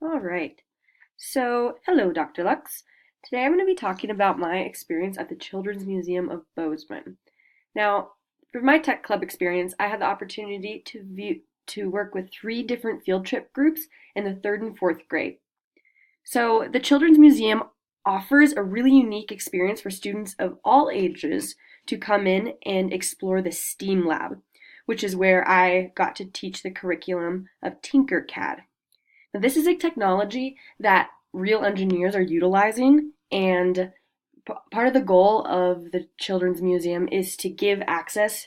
All right. So, hello, Dr. Lux. Today I'm going to be talking about my experience at the Children's Museum of Bozeman. Now, for my tech club experience, I had the opportunity to work with three different field trip groups in the third and fourth grade. So, the Children's Museum offers a really unique experience for students of all ages to come in and explore the STEAM lab, which is where I got to teach the curriculum of Tinkercad. Now, this is a technology that real engineers are utilizing, and part of the goal of the Children's Museum is to give access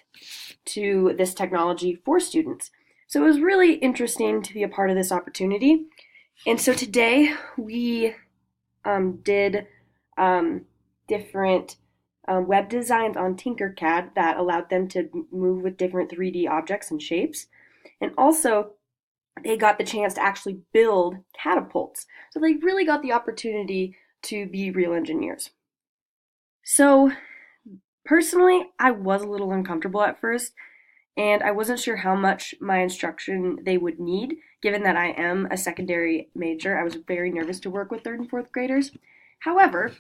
to this technology for students. So it was really interesting to be a part of this opportunity. And so today we did different web designs on Tinkercad that allowed them to move with different 3D objects and shapes. And also, they got the chance to actually build catapults. So they really got the opportunity to be real engineers. So, personally, I was a little uncomfortable at first, and I wasn't sure how much my instruction they would need, given that I am a secondary major. I was very nervous to work with third and fourth graders. However,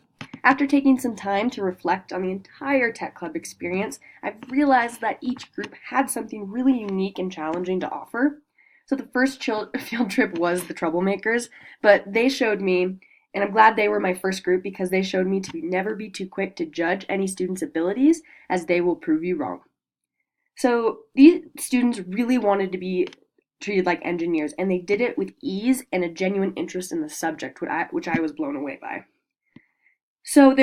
after taking some time to reflect on the entire Tech Club experience, I've realized that each group had something really unique and challenging to offer. So the first field trip was the Troublemakers, but they showed me, and I'm glad they were my first group because they showed me to never be too quick to judge any student's abilities, as they will prove you wrong. So these students really wanted to be treated like engineers, and they did it with ease and a genuine interest in the subject, which I was blown away by. So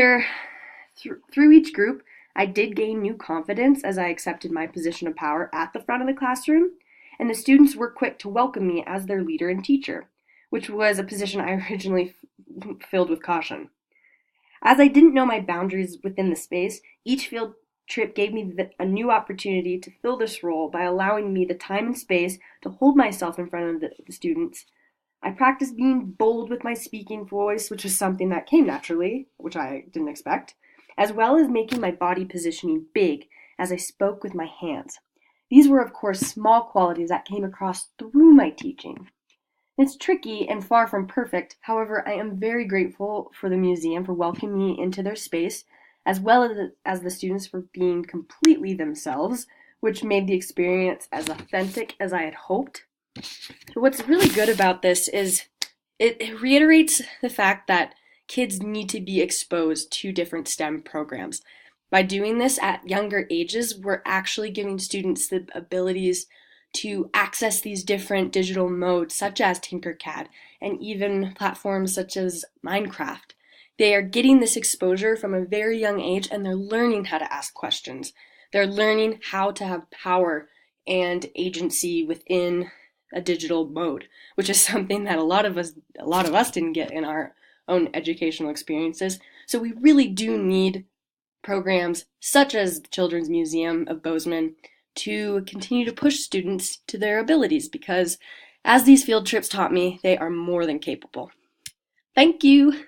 through each group, I did gain new confidence as I accepted my position of power at the front of the classroom, and the students were quick to welcome me as their leader and teacher, which was a position I originally filled with caution. As I didn't know my boundaries within the space, each field trip gave me a new opportunity to fill this role by allowing me the time and space to hold myself in front of the students. I practiced being bold with my speaking voice, which is something that came naturally, which I didn't expect, as well as making my body positioning big as I spoke with my hands. These were, of course, small qualities that came across through my teaching. It's tricky and far from perfect. However, I am very grateful for the museum for welcoming me into their space, as well as the students for being completely themselves, which made the experience as authentic as I had hoped. So what's really good about this is it reiterates the fact that kids need to be exposed to different STEM programs. By doing this at younger ages, we're actually giving students the abilities to access these different digital modes, such as Tinkercad, and even platforms such as Minecraft. They are getting this exposure from a very young age, and they're learning how to ask questions. They're learning how to have power and agency within a digital mode, which is something that a lot of us didn't get in our own educational experiences. So we really do need programs such as the Children's Museum of Bozeman to continue to push students to their abilities because, as these field trips taught me, they are more than capable. Thank you!